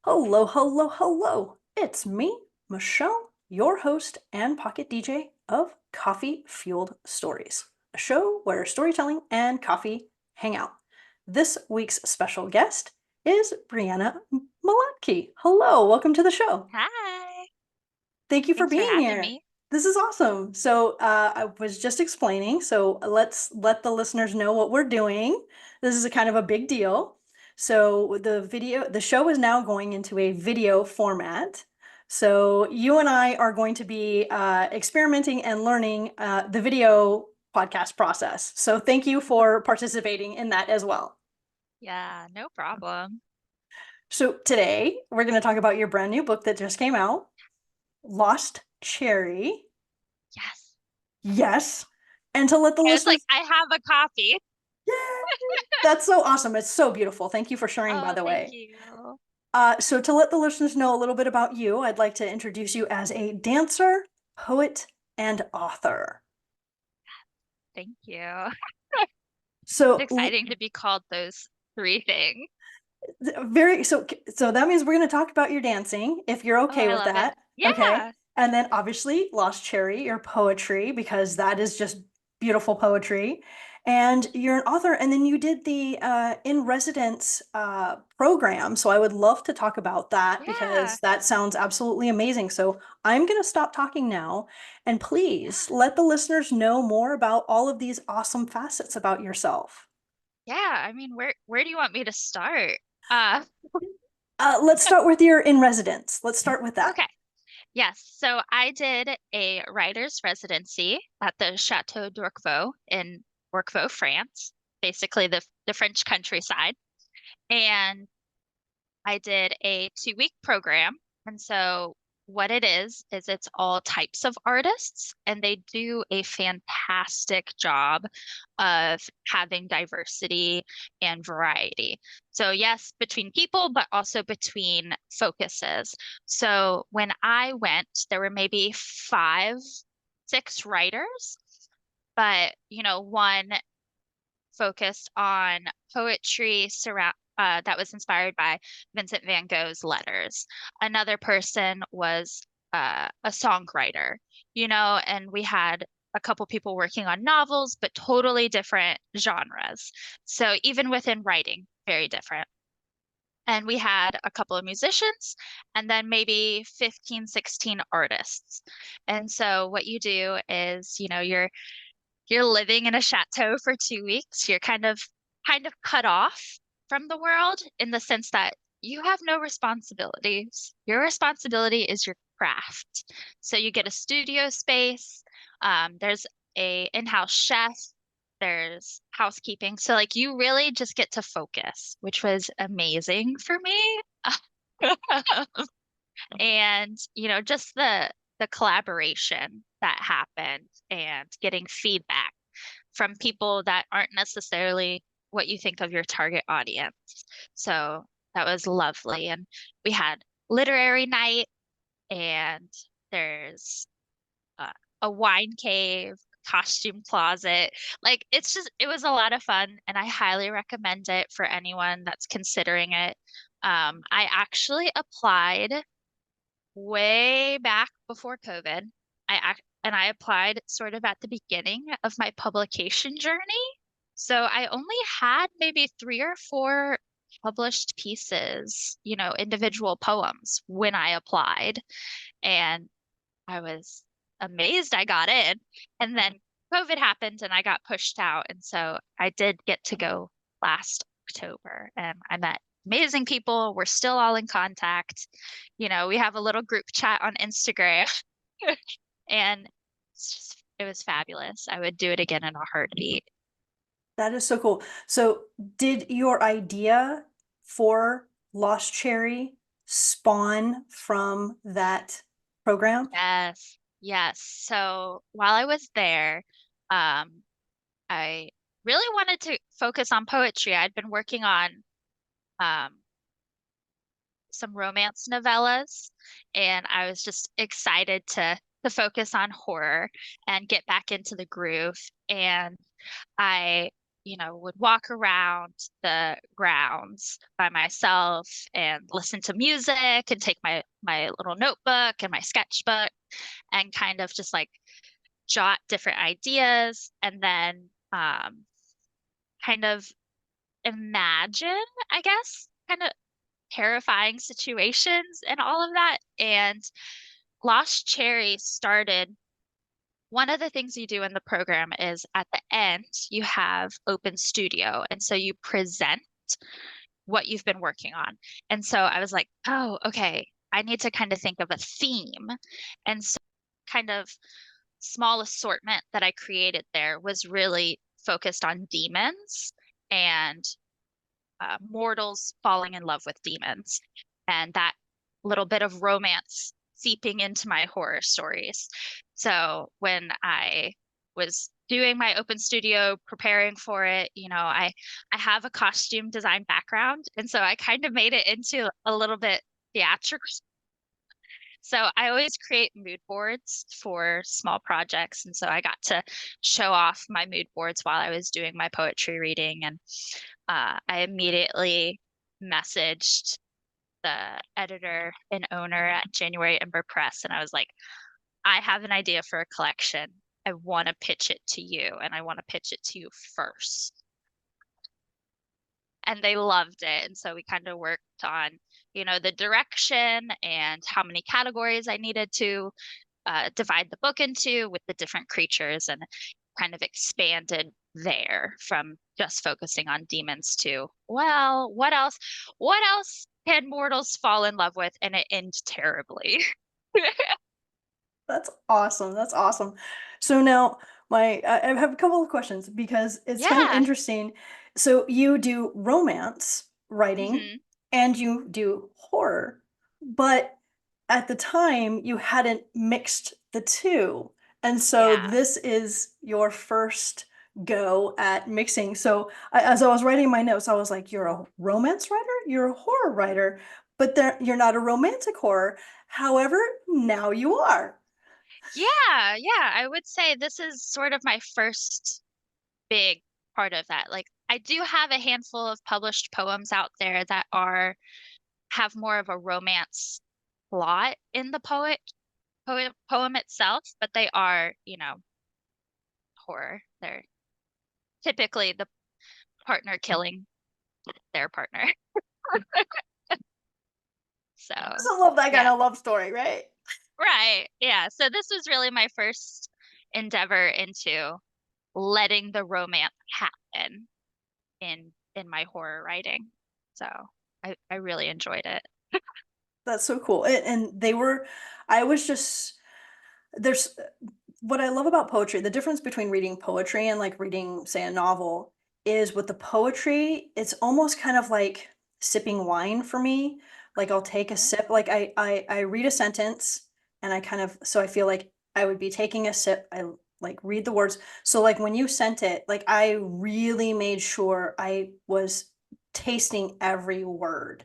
Hello, hello, hello. It's me, Michelle, your host and pocket DJ of Coffee Fueled Stories, a show where storytelling and coffee hang out. This week's special guest is Brianna Malotke. Hello, welcome to the show. Hi. Thank you for Thanks for being having here. me. This is awesome. I was just explaining, so let's let the listeners know what we're doing. This is a kind of a big deal. So the show is now going into a video format. So you and I are going to be experimenting and learning the video podcast process. So thank you for participating in that as well. Yeah, no problem. So today we're going to talk about your brand new book that just came out, Lost Cherry. Yes. Yes. And to let the I was like, listeners, I have a copy. yay! That's so awesome. It's so beautiful. Thank you for sharing, by Oh, the thank way. you. So to let the listeners know a little bit about you, I'd like to introduce you as a dancer, poet, and author. Thank you. It's So exciting to be called those three things. so that means we're going to talk about your dancing, if you're Oh, okay I with love it. that. Okay. Yeah. And then obviously Lost Cherry, your poetry, because that is just beautiful poetry. And you're an author, and then you did the in residence program. So I would love to talk about that Yeah. because that sounds absolutely amazing. So I'm going to stop talking now, and please Yeah. let the listeners know more about all of these awesome facets about yourself. Yeah. I mean, where do you want me to start? Uh, Let's start with your in residence. Let's start with that. okay. Yes. So I did a writer's residency at the Chateau d'Orquevaux in Orquevaux, France, basically the French countryside. And I did a 2-week program. And so what it is it's all types of artists, and they do a fantastic job of having diversity and variety. So yes, between people, but also between focuses. So when I went, there were maybe 5, 6 writers, but one focused on poetry that was inspired by Vincent van Gogh's letters. Another person was a songwriter, and we had a couple people working on novels, but totally different genres. So even within writing, very different. And we had a couple of musicians and then maybe 15, 16 artists. And so what you do is, you're living in a chateau for 2 weeks. You're kind of cut off from the world in the sense that you have no responsibilities. Your responsibility is your craft. So you get a studio space. There's a in-house chef. There's housekeeping. So like you really just get to focus, which was amazing for me. And just the collaboration that happened and getting feedback from people that aren't necessarily what you think of your target audience. So that was lovely. And we had literary night, and there's uh, a wine cave, costume closet. Like it was a lot of fun, and I highly recommend it for anyone that's considering it. I actually applied way back before COVID. I applied sort of at the beginning of my publication journey. So I only had maybe 3 or 4 published pieces, individual poems when I applied. And I was amazed I got in. And then COVID happened and I got pushed out. And so I did get to go last October, and I met amazing people. We're still all in contact. We have a little group chat on Instagram, and it was fabulous. I would do it again in a heartbeat. That is so cool. So, did your idea for Lost Cherry spawn from that program? Yes, yes. So while I was there, um, I really wanted to focus on poetry. I'd been working on um, some romance novellas, and I was just excited to focus on horror and get back into the groove. And I, would walk around the grounds by myself and listen to music and take my little notebook and my sketchbook and kind of just like jot different ideas and then kind of imagine, I guess, kind of terrifying situations and all of that. And Lost Cherry started. One of the things you do in the program is at the end, you have open studio. And so you present what you've been working on. And so I was like, oh, okay, I need to kind of think of a theme. And so kind of small assortment that I created there was really focused on demons and mortals falling in love with demons and that little bit of romance seeping into my horror stories. So when I was doing my open studio, preparing for it, I have a costume design background, and so I kind of made it into a little bit theatrical. So I always create mood boards for small projects, and so I got to show off my mood boards while I was doing my poetry reading, and I immediately messaged the editor and owner at January Ember Press, and I was like, I have an idea for a collection. I want to pitch it to you, and I want to pitch it to you first. And they loved it. And so we kind of worked on, the direction and how many categories I needed to divide the book into with the different creatures and kind of expanded there from just focusing on demons to, well, what else can mortals fall in love with and it ends terribly? That's awesome. That's awesome. So now I have a couple of questions because it's kind of Yeah. interesting. So you do romance writing Hmm. and you do horror, but at the time you hadn't mixed the two. And so Yeah. this is your first go at mixing. So as I was writing my notes, I was like, you're a romance writer, you're a horror writer, but you're not a romantic horror. However, now you are. Yeah, yeah, I would say this is sort of my first big part of that. Like, I do have a handful of published poems out there that are have more of a romance plot in the poem itself, but they are, horror. They're typically the partner killing their partner. So, Doesn't love that kind yeah. of love story, right? Right. Yeah. So this was really my first endeavor into letting the romance happen in my horror writing. So I really enjoyed it. That's so cool. And they were, I was just, there's what I love about poetry, the difference between reading poetry and like reading, say, a novel is with the poetry, it's almost kind of like sipping wine for me. Like I'll take a Oh. sip, like I read a sentence and I kind of, so I feel like I would be taking a sip. I like read the words. So like when you sent it, like I really made sure I was tasting every word.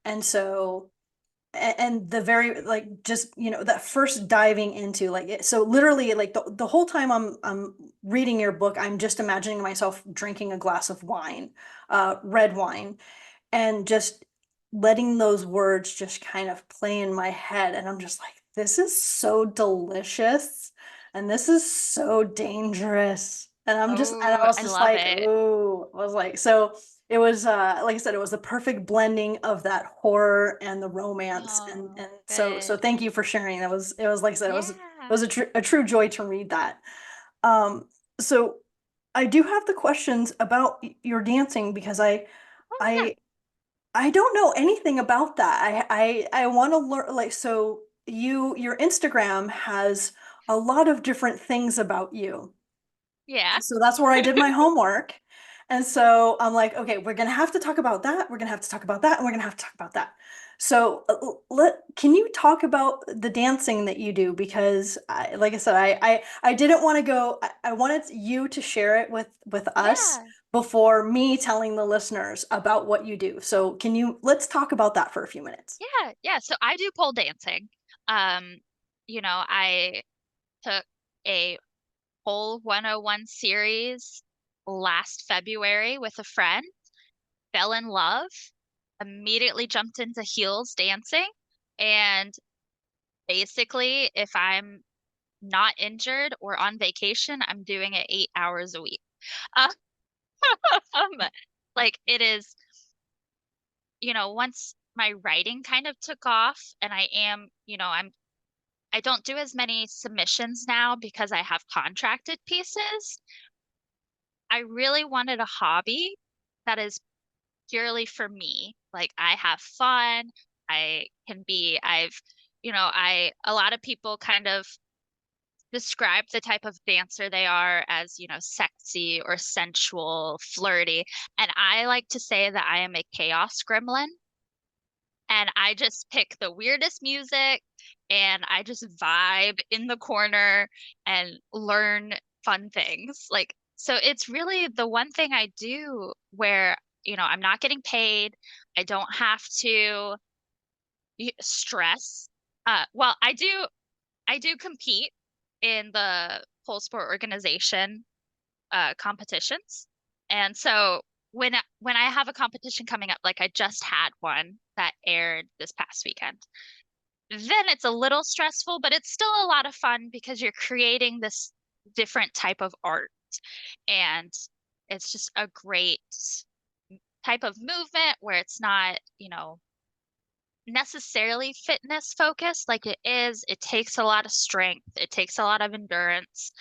And so and the very like just that first diving into like it, so literally like the whole time I'm reading your book I'm just imagining myself drinking a glass of wine, red wine, and just letting those words just kind of play in my head and I'm just like this is so delicious and this is so dangerous and I Oh, was I just love like it. ooh I was like so it was like I said it was the perfect blending of that horror and the romance and Oh, so good. thank you for sharing it was like I said it Yeah. was a true joy to read that. um so I do have the questions about your dancing because Oh, yeah. I I don't know anything about that. I want to learn like so your Instagram has a lot of different things about you. Yeah. So that's where I did my homework. And so I'm like, okay, we're gonna have to talk about that. We're gonna have to talk about that, and we're gonna have to talk about that. So can you talk about the dancing that you do? Because like I said, I didn't want to go. I wanted you to share it with us Yeah. before me telling the listeners about what you do. So let's talk about that for a few minutes. Yeah. Yeah. So I do pole dancing. Um, I took a pole 101 series last February with a friend, fell in love, immediately jumped into heels dancing, and basically, if I'm not injured or on vacation, I'm doing it 8 hours a week. Um, like it is, once my writing kind of took off and I don't do as many submissions now because I have contracted pieces. I really wanted a hobby that is purely for me. Like I have fun. A lot of people kind of describe the type of dancer they are as, sexy or sensual, flirty. And I like to say that I am a chaos gremlin and I just pick the weirdest music and I just vibe in the corner and learn fun things. Like, so it's really the one thing I do where, I'm not getting paid. I don't have to stress. Well, I do compete in the pole sport organization competitions. And so when I have a competition coming up, like I just had one that aired this past weekend, then it's a little stressful, but it's still a lot of fun because you're creating this different type of art. And it's just a great type of movement where it's not, necessarily fitness focused like it takes a lot of strength, it takes a lot of endurance.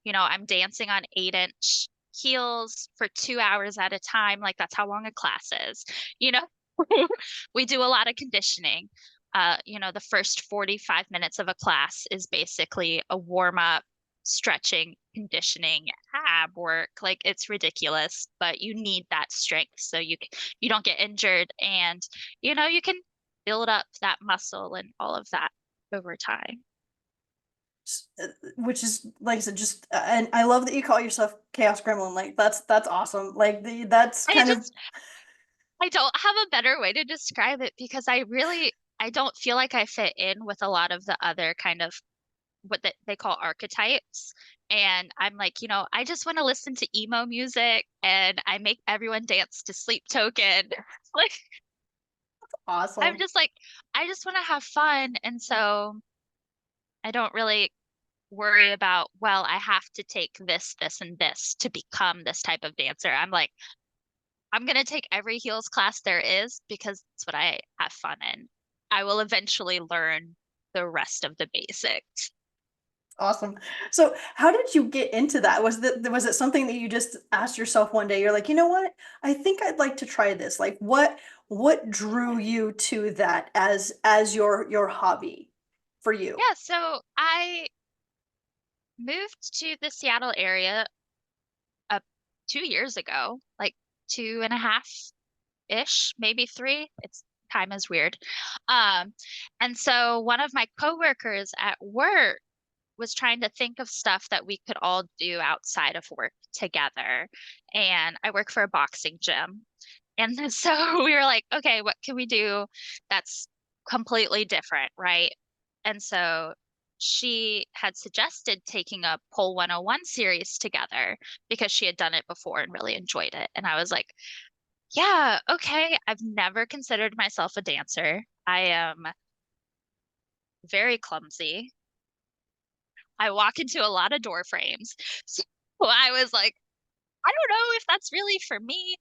I'm dancing on 8-inch heels for 2 hours at a time, like that's how long a class is you know we do a lot of conditioning. The first 45 minutes of a class is basically a warm up, stretching, conditioning, ab work. Like it's ridiculous, but you need that strength so you don't get injured, and you can build up that muscle and all of that over time. Which is like I said, just and I love that you call yourself Chaos Gremlin. Like that's awesome. Like that's I kind of just I don't have a better way to describe it because I don't feel like I fit in with a lot of the other kind of what they call archetypes. And I'm like, I just want to listen to emo music and I make everyone dance to Sleep Token. Like I'm awesome. just like I just want to have fun, and so I don't really worry about, well, I have to take this, this, and this to become this type of dancer. I'm like, I'm gonna take every heels class there is because it's what I have fun in. I will eventually learn the rest of the basics. Awesome. So how did you get into that? Was it something that you just asked yourself one day? You're like, you know what? I think I'd like to try this. Like what drew you to that as your hobby for you? Yeah, so I moved to the Seattle area 2 years ago, like 2.5-ish, maybe 3. It's time is weird. Um, and so one of my coworkers at work was trying to think of stuff that we could all do outside of work together. And I work for a boxing gym. And then so we were like, okay, what can we do that's completely different, right? And so she had suggested taking a Pole 101 series together because she had done it before and really enjoyed it. And I was like, yeah, okay. I've never considered myself a dancer. I am very clumsy. I walk into a lot of door frames. So I was like, I don't know if that's really for me,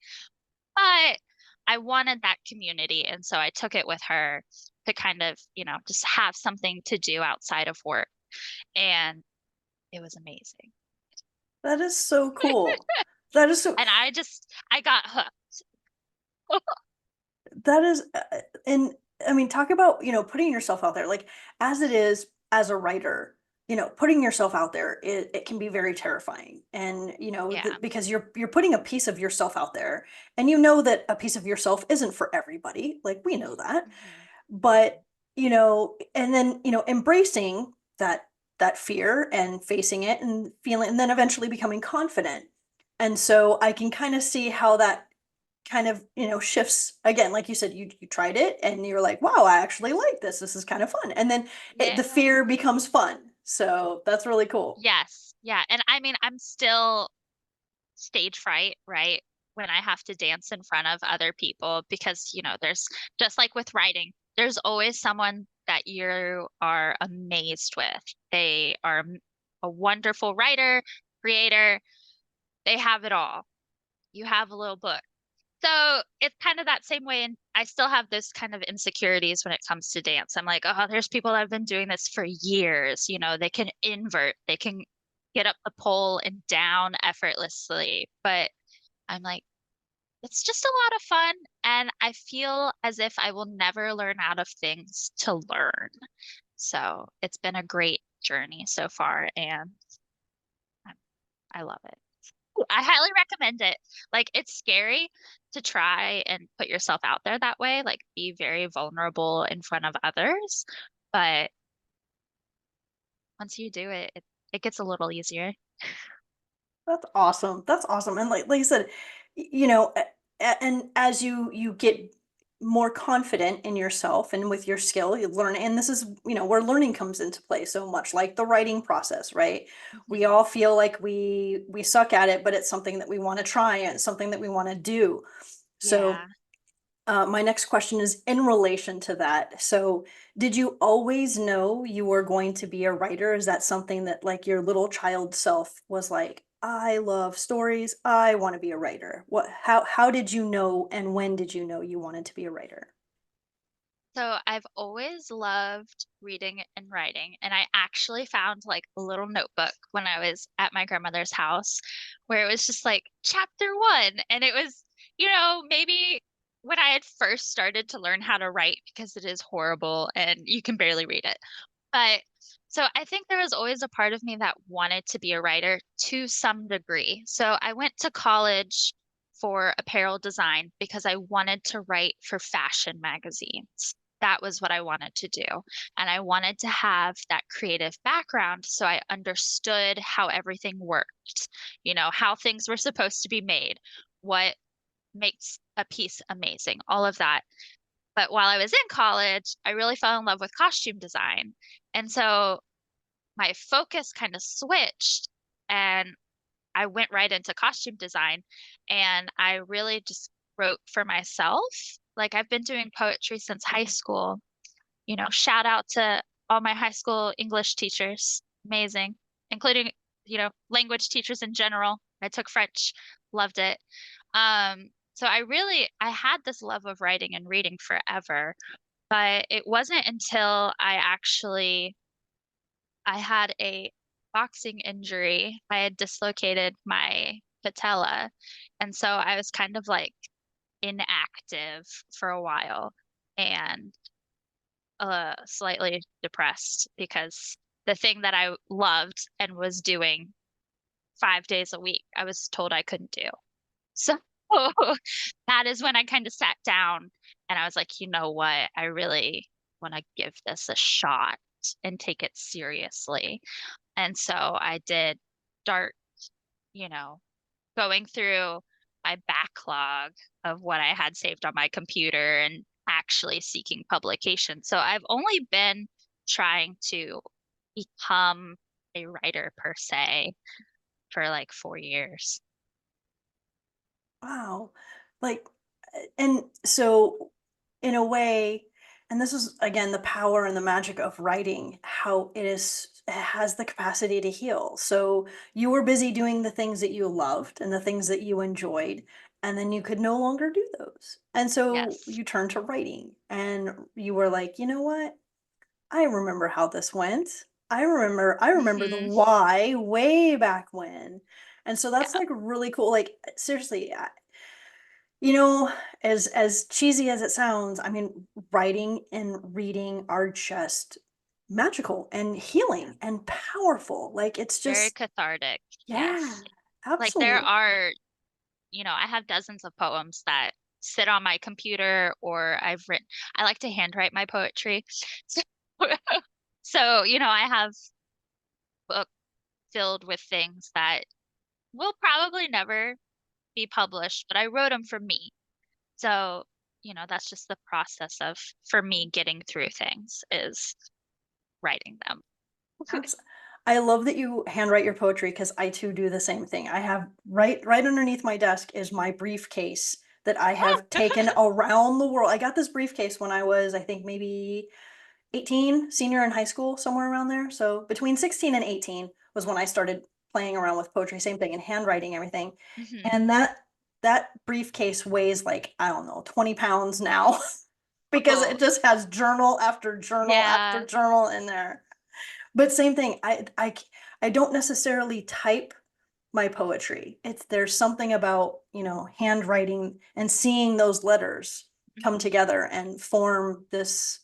but I wanted that community. And so I took it with her to kind of, just have something to do outside of work. And it was amazing. That is so cool. That is so And I got hooked. that is and I mean talk about, putting yourself out there like as it is as a writer, putting yourself out there it can be very terrifying and Yeah. because you're putting a piece of yourself out there and you know that a piece of yourself isn't for everybody, like we know that, Hmm. but and then embracing that fear and facing it and feeling and then eventually becoming confident. And so I can kind of see how that kind of shifts again, like you said, you tried it and you're like, wow, I actually like this is kind of fun, and then the Yeah. fear becomes fun, so that's really cool. Yes. Yeah. And I mean, I'm still stage fright, right? When I have to dance in front of other people because, there's just like with writing, there's always someone that you are amazed with. They are a wonderful writer, creator, they have it all. You have a little book. So it's kind of that same way. And I still have this kind of insecurities when it comes to dance. I'm like, oh, there's people that have been doing this for years. They can invert, they can get up the pole and down effortlessly. But I'm like, it's just a lot of fun. And I feel as if I will never learn out of things to learn. So it's been a great journey so far, and I, I love it. I highly recommend it. Like, it's scary to try and put yourself out there that way, like be very vulnerable in front of others. But once you do it, it gets a little easier. That's awesome. That's awesome. And like you said, and as you get more confident in yourself and with your skill, you learn. And this is, where learning comes into play so much, like the writing process, right? We Mhm. all feel like we suck at it, but it's something that we want to try and it's something that we want to do. So Yeah. my next question is in relation to that. So, did you always know you were going to be a writer? Is that something that, like, your little child self was like, I love stories, I want to be a writer? How did you know and when did you know you wanted to be a writer? So I've always loved reading and writing, and I actually found like a little notebook when I was at my grandmother's house where it was just like chapter one. And it was, maybe when I had first started to learn how to write because it is horrible and you can barely read it. But so I think there was always a part of me that wanted to be a writer to some degree. So I went to college for apparel design because I wanted to write for fashion magazines. That was what I wanted to do. And I wanted to have that creative background so I understood how everything worked, how things were supposed to be made, what makes a piece amazing, all of that. But while I was in college, I really fell in love with costume design. And so my focus kind of switched and I went right into costume design and I really just wrote for myself. Like I've been doing poetry since high school. Shout out to all my high school English teachers. Amazing, including, language teachers in general. I took French, loved it. So I had this love of writing and reading forever, but it wasn't until I had a boxing injury. I had dislocated my patella. And so I was kind of like inactive for a while and slightly depressed because the thing that I loved and was doing 5 days a week, I was told I couldn't do. So that is when I kind of sat down and I was like, you know what? I really want to give this a shot and take it seriously. And so I did start, you know, going through my backlog of what I had saved on my computer and actually seeking publication. So I've only been trying to become a writer per se for like 4 years. Wow. Like, and so in a way, and this is again the power and the magic of writing, how it has the capacity to heal. So you were busy doing the things that you loved and the things that you enjoyed, and then you could no longer do those. And so Yes. you turned to writing and you were like, you know what? I remember how this went. I remember the Hmm. why way back when. And so that's Yeah. like really cool. Like seriously, you know, as cheesy as it sounds, I mean, writing and reading are just magical and Yeah. healing and powerful. Like it's Very just, cathartic. yeah, Yes. Like there absolutely. are, I have dozens of poems that sit on my computer or I like to handwrite my poetry. So, I have book filled with things that will probably never be published, but I wrote them for me. So, that's just the process of, for me, getting through things is writing them. I love that you handwrite your poetry because I too do the same thing. I have right underneath my desk is my briefcase that I have taken around the world. I got this briefcase when I was, I think, maybe 18, senior in high school, somewhere around there. So between 16 and 18 was when I started playing around with poetry, same thing, and handwriting everything. Hmm. And that briefcase weighs like, I don't know, 20 pounds now because Oh, it just has journal after journal after yeah. journal in there. But same thing, I don't necessarily type my poetry. It's there's something about, handwriting and seeing those letters come Hmm. together and form this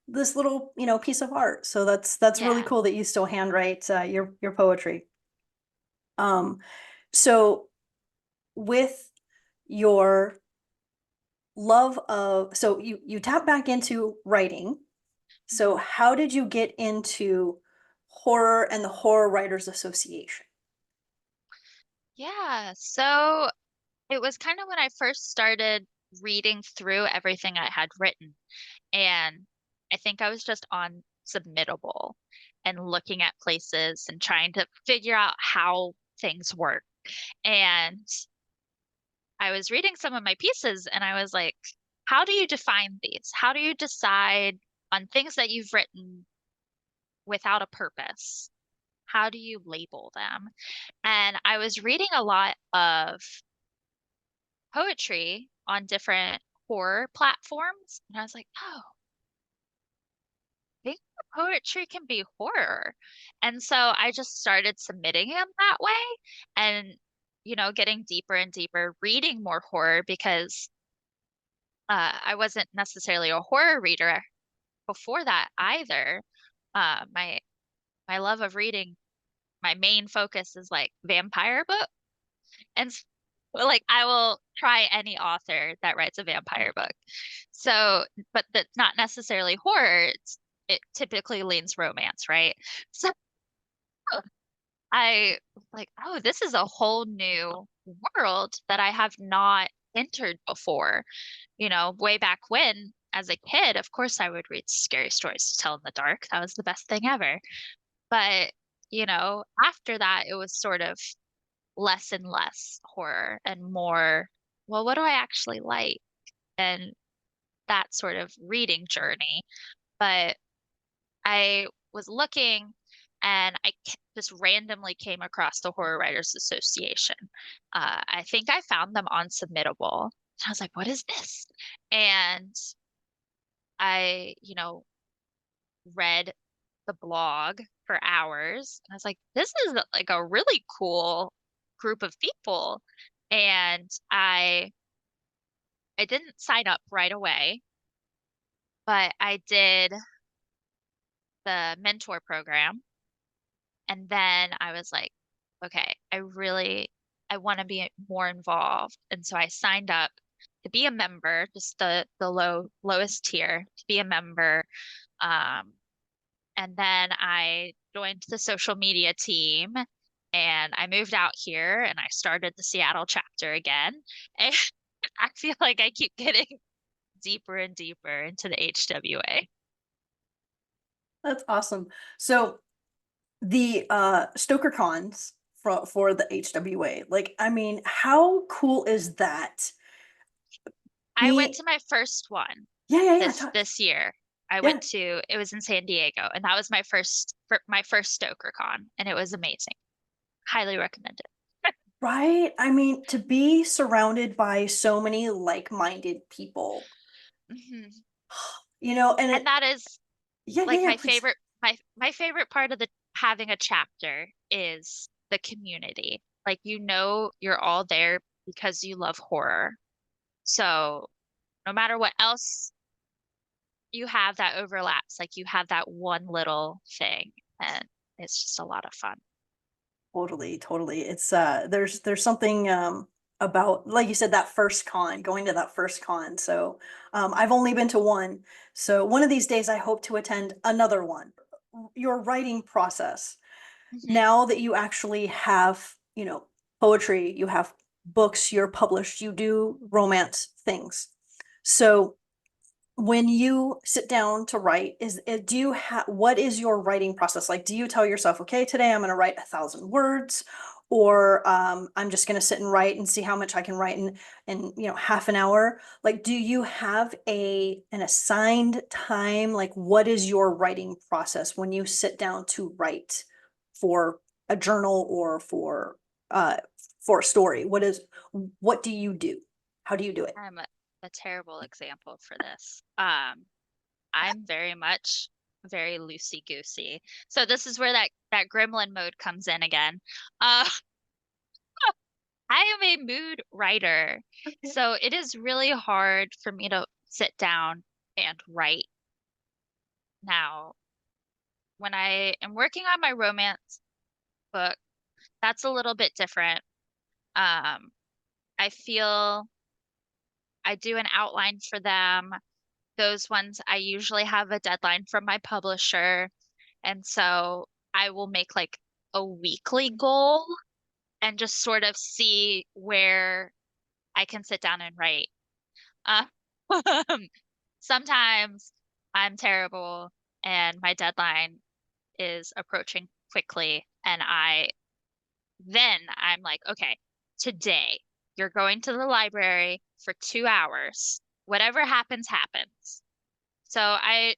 little, piece of art. So that's really Yeah. cool that you still handwrite your poetry. Um, so with your love of, so you tap back into writing. So Mhm. how did you get into horror and the Horror Writers Association? Yeah. So it was kind of when I first started reading through everything I had written. And I think I was just on Submittable and looking at places and trying to figure out how things work. And I was reading some of my pieces and I was like, how do you define these? How do you decide on things that you've written without a purpose? How do you label them? And I was reading a lot of poetry on different horror platforms. And I was like, oh, I think poetry can be horror. And so I just started submitting them that way and, getting deeper and deeper, reading more horror because I wasn't necessarily a horror reader before that either. My love of reading, my main focus is like vampire book. And well, like I will try any author that writes a vampire book. So, but that's not necessarily horror. It typically leans romance, right? So I was like, oh, this is a whole new world that I have not entered before. Way back when, as a kid, of course I would read scary stories to tell in the dark. That was the best thing ever. But, after that, it was sort of less and less horror and more, well, what do I actually like? And that sort of reading journey. But I was looking and just randomly came across the Horror Writers Association. I think I found them on Submittable. I was like, what is this? And I, read the blog for hours. And I was like, this is like a really cool group of people. And I didn't sign up right away, but I did the mentor program. And then I was like, okay, I want to be more involved. And so I signed up to be a member, just the lowest tier to be a member. Um, and then I joined the social media team and I moved out here and I started the Seattle chapter again. And I feel like I keep getting deeper and deeper into the HWA. That's awesome. So the Stoker cons for the HWA, like, I mean, how cool is that? I went Be to my first one Yeah, yeah, yeah. this year. I Yeah, went to it was in San Diego, and that was my first StokerCon, and it was amazing. Highly recommend it. right. I mean, to be surrounded by so many like-minded people, Mhm. and And that is yeah, yeah, like yeah, my please. favorite my favorite part of the having a chapter is the community. Like you're all there because you love horror. So no matter what else you have that overlaps, like you have that one little thing and it's just a lot of fun. Totally, totally. It's there's something about, like you said, that first con, going to that first con. So I've only been to one. So one of these days I hope to attend another one. Your writing process, Hmm. now that you actually have, poetry, you have books, you're published, you do romance things. So when you sit down to write, do you have, what is your writing process like? Do you tell yourself, okay, today I'm going to write 1,000 words, or I'm just going to sit and write and see how much I can write in half an hour? Like, do you have an assigned time? Like, what is your writing process when you sit down to write for a journal or uh for a story? What do you do? How do you do it? I'm a terrible example for this. I'm very much very loosey goosey. So this is where that gremlin mode comes in again. Uh, I am a mood writer, so it is really hard for me to sit down and write. Now, when I am working on my romance book, that's a little bit different. Um, I feel I do an outline for them. Those ones I usually have a deadline from my publisher. And so I will make like a weekly goal and just sort of see where I can sit down and write. Uh, Sometimes I'm terrible and my deadline is approaching quickly, and I'm like, okay, today you're going to the library for 2 hours. Whatever happens, happens. So I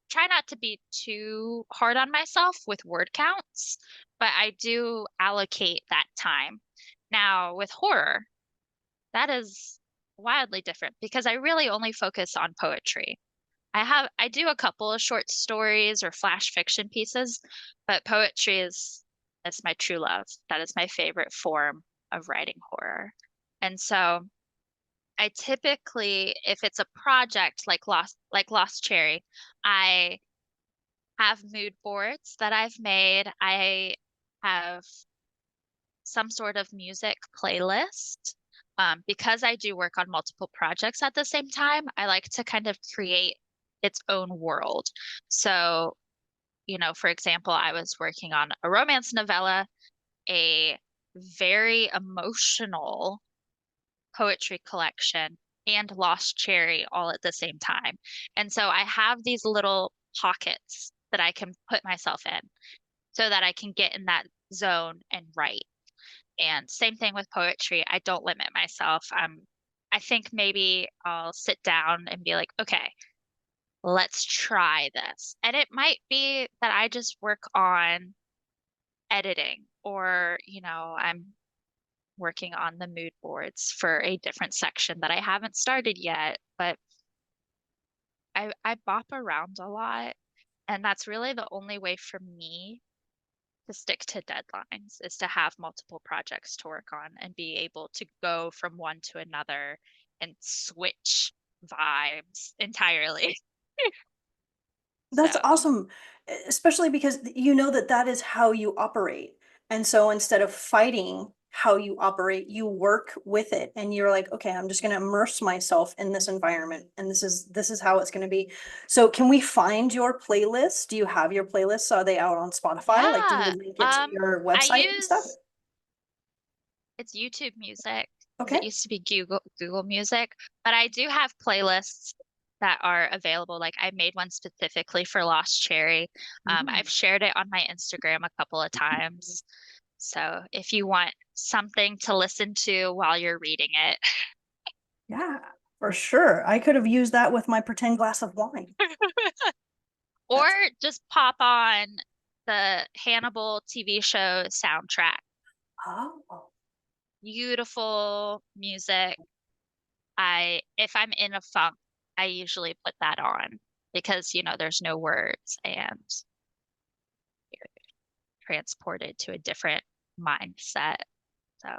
try not to be too hard on myself with word counts, but I do allocate that time. Now, with horror, that is wildly different because I really only focus on poetry. I do a couple of short stories or flash fiction pieces, but poetry is my true love. That is my favorite form of writing horror. And so I typically, if it's a project like Lost Cherry, I have mood boards that I've made. I have some sort of music playlist. Because I do work on multiple projects at the same time, I like to kind of create its own world. So, for example, I was working on a romance novella, a very emotional poetry collection, and Lost Cherry all at the same time. And so I have these little pockets that I can put myself in so that I can get in that zone and write. And same thing with poetry. I don't limit myself. I think maybe I'll sit down and be like, okay, let's try this. And it might be that I just work on editing, or, I'm working on the mood boards for a different section that I haven't started yet, but I bop around a lot, and that's really the only way for me to stick to deadlines is to have multiple projects to work on and be able to go from one to another and switch vibes entirely. That's So, awesome, especially because you know that that is how you operate. And so instead of fighting how you operate, you work with it and you're like, okay, I'm just going to immerse myself in this environment and this is how it's going to be. So can we find your playlist? Do you have your playlists? Are they out on Spotify? Like, do you yeah, link it to your I website and stuff? use it's YouTube Music because Okay. it used to be Google Music, but I do have playlists that are available. Like I made one specifically for Lost Cherry. Mm. I've shared it on my Instagram a couple of times. So if you want something to listen to while you're reading it, Yeah, for sure. I could have used that with my pretend glass of wine. or That's just pop on the Hannibal TV show soundtrack. oh. Beautiful music. If I'm in a funk, I usually put that on because, there's no words and you're transported to a different mindset. So,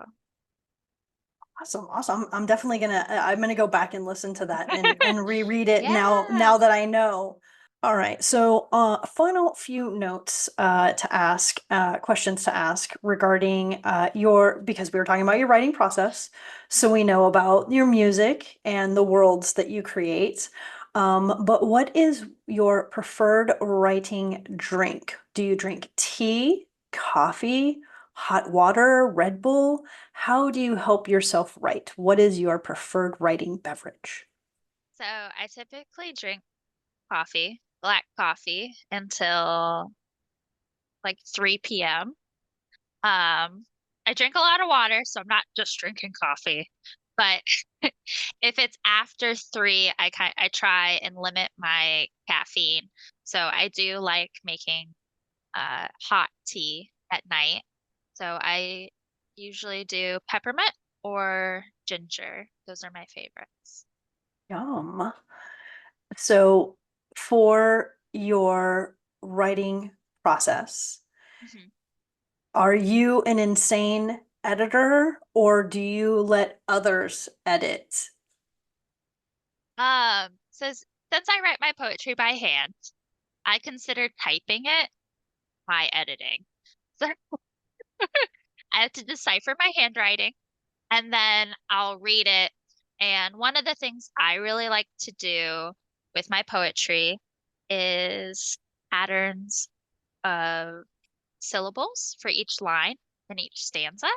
Awesome, awesome. I'm definitely I'm gonna go back and listen to that and reread it yeah. now that I know. All right, so final few notes to ask, questions to ask regarding your, because we were talking about your writing process, so we know about your music and the worlds that you create. But what is your preferred writing drink? Do you drink tea, coffee, hot water, Red Bull? How do you help yourself write? What is your preferred writing beverage? So I typically drink coffee, black coffee, until like 3 p.m. I drink a lot of water, so I'm not just drinking coffee. But if it's after 3, I try and limit my caffeine. So I do like making hot tea at night. So I usually do peppermint or ginger. Those are my favorites. Yum. So for your writing process, Mhm. are you an insane editor or do you let others edit? Since I write my poetry by hand, I consider typing it my editing. So I have to decipher my handwriting and then I'll read it. And one of the things I really like to do with my poetry is patterns of syllables for each line and each stanza,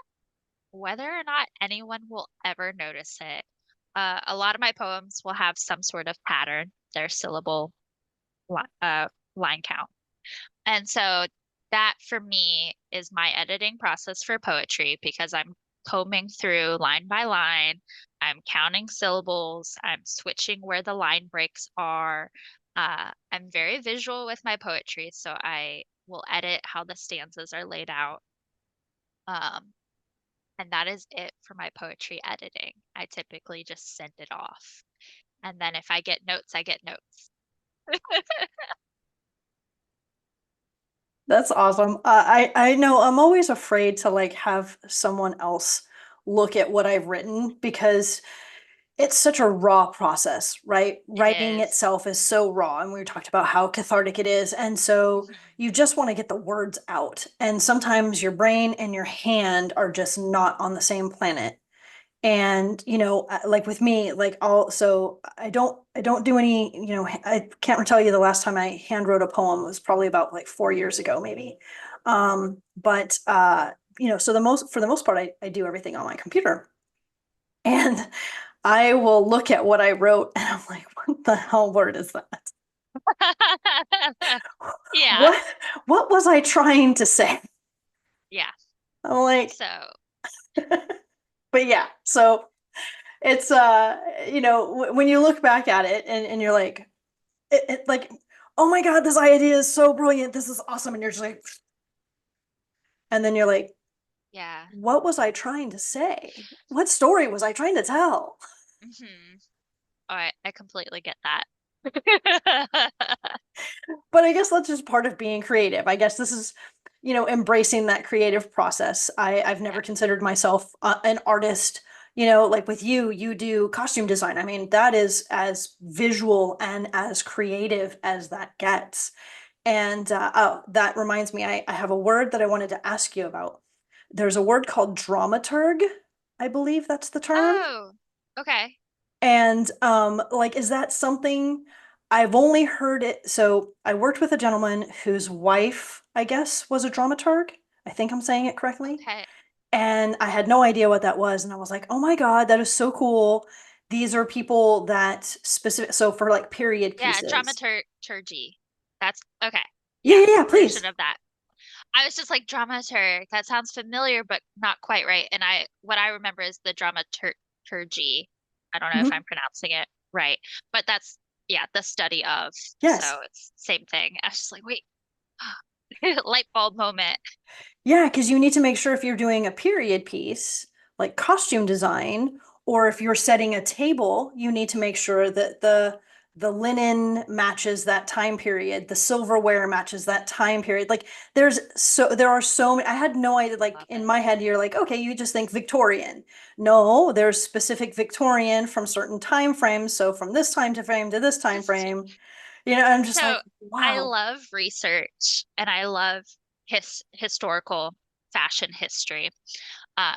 whether or not anyone will ever notice it. A lot of my poems will have some sort of pattern, their syllable line count. And so that for me is my editing process for poetry because I'm combing through line by line. I'm counting syllables. I'm switching where the line breaks are. I'm very visual with my poetry, so I will edit how the stanzas are laid out. Um, and that is it for my poetry editing. I typically just send it off. And then if I get notes, I get notes. That's awesome. I know I'm always afraid to like have someone else look at what I've written because it's such a raw process, right? It Writing is. itself is so raw, and we talked about how cathartic it is. And so Mhm. you just want to get the words out. And sometimes your brain and your hand are just not on the same planet. And like with me, like I'll so I don't do any, I can't tell you the last time I hand wrote a poem was probably about like 4 years ago, maybe. But so for the most part, I do everything on my computer. And I will look at what I wrote and I'm like, what the hell word is that? Yeah. What what was I trying to say? Yeah. I'm like, So, but yeah, so it's when you look back at it and you're like like, oh my God, this idea is so brilliant, this is awesome, and you're just like, and then you're like, yeah. what was I trying to say? What story was I trying to tell? Hmm. All right. I completely get that. But I guess that's just part of being creative. I guess this is, embracing that creative process. I've Yeah. never considered myself an artist. Like with you, you do costume design. I mean, that is as visual and as creative as that gets. And oh, that reminds me, I have a word that I wanted to ask you about. There's a word called dramaturg. I believe that's the term. Oh, okay. And like, is that something I've only heard it? So I worked with a gentleman whose wife, I guess, was a dramaturg. I think I'm saying it correctly. Okay. And I had no idea what that was. And I was like, oh my God, that is so cool. These are people that specific, so for like period Yeah. pieces. Dramaturgy. That's okay. Yeah, Yeah. yeah, yeah, A version please. of that. I was just like dramaturg. That sounds familiar, but not quite right. And what I remember is the dramaturgy. I don't know if Mhm. I'm pronouncing it right, but that's, yeah, the study of. Yes. So it's same thing. I was just like, wait, light bulb moment. Yeah, because you need to make sure if you're doing a period piece, like costume design, or if you're setting a table, you need to make sure that the linen matches that time period, the silverware matches that time period. Like there are so many, I had no idea, like Love in it. my head, you're like, okay, you just think Victorian. No, there's specific Victorian from certain time frames. So from this time to frame to this time frame, I'm just like, So I wow. love research and I love historical fashion history.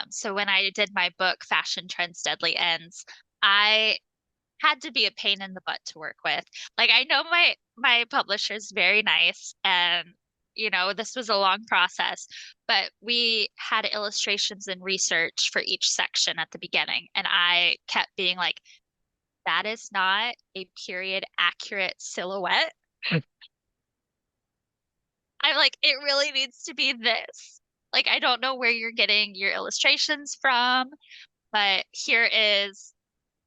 So when I did my book, Fashion Trends, Deadly Ends, I had to be a pain in the butt to work with. Like I know my publisher's very nice and this was a long process, but we had illustrations and research for each section at the beginning and I kept being like, that is not a period accurate silhouette. I'm like, it really needs to be this. Like, I don't know where you're getting your illustrations from, but here is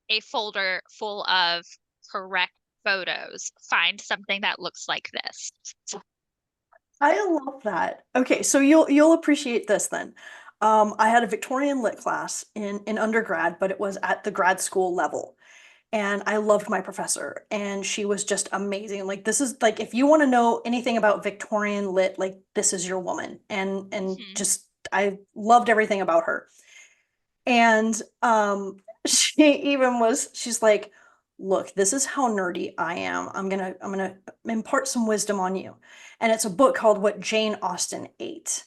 a folder full of correct photos. Find something that looks like this. I love that. Okay, so you'll appreciate this then. I had a Victorian lit class in undergrad, but it was at the grad school level. And I loved my professor, and she was just amazing. Like this is like if you want to know anything about Victorian lit, like this is your woman. And Mhm. just I loved everything about her. And she even she's like, look, this is how nerdy I am. I'm gonna impart some wisdom on you. And it's a book called What Jane Austen Ate.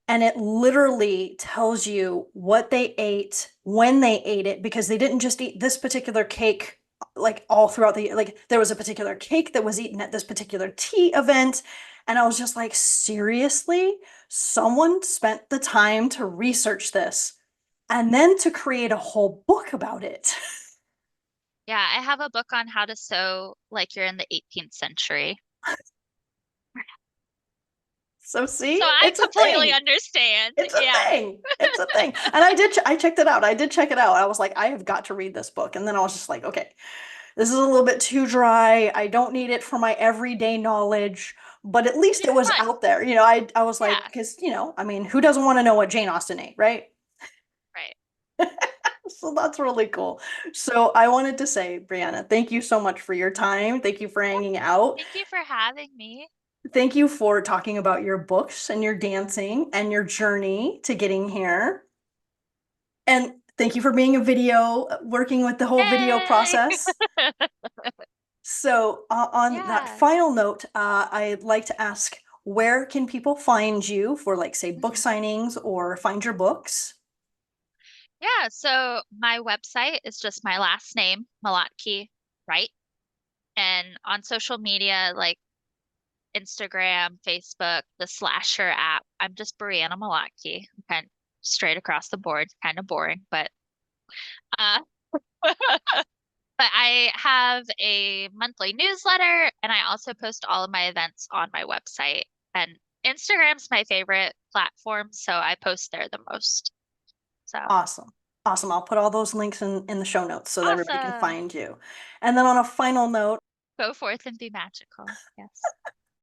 And it literally tells you what they ate, when they ate it, because they didn't just eat this particular cake like all throughout like there was a particular cake that was eaten at this particular tea event. And I was just like, seriously? Someone spent the time to research this and then to create a whole book about it. Yeah, I have a book on how to sew like you're in the 18th century. So So see, I it's a completely thing. understand. It's a Yeah. thing. It's a thing. And I checked it out. I did check it out. I was like, I have got to read this book. And then I was just like, okay, this is a little bit too dry. I don't need it for my everyday knowledge, but at But least it it's was fun. out there. I was like, Yeah, because, I mean, who doesn't want to know what Jane Austen ate, right? right. So that's really cool. So I wanted to say, Brianna, thank you so much for your time. Thank you for Yeah, hanging out. thank you for having me. Thank you for talking about your books and your dancing and your journey to getting here. And thank you for being a video, working with the whole video Yay! process. So, on that Yeah. final note, I'd like to ask, where can people find you for, like, say, book Mhm. signings or find your books? Yeah, so my website is just my last name, Malotke, right? And on social media like Instagram, Facebook, the Slasher app, I'm just Brianna Malotke, kind of straight across the board, kind of boring, uh but I have a monthly newsletter and I also post all of my events on my website. And Instagram's my favorite platform, so I post there the most. So Awesome. Awesome. I'll put all those links in the show notes so that everybody can awesome. find you. And then on a final note, Go forth and be magical. Yes.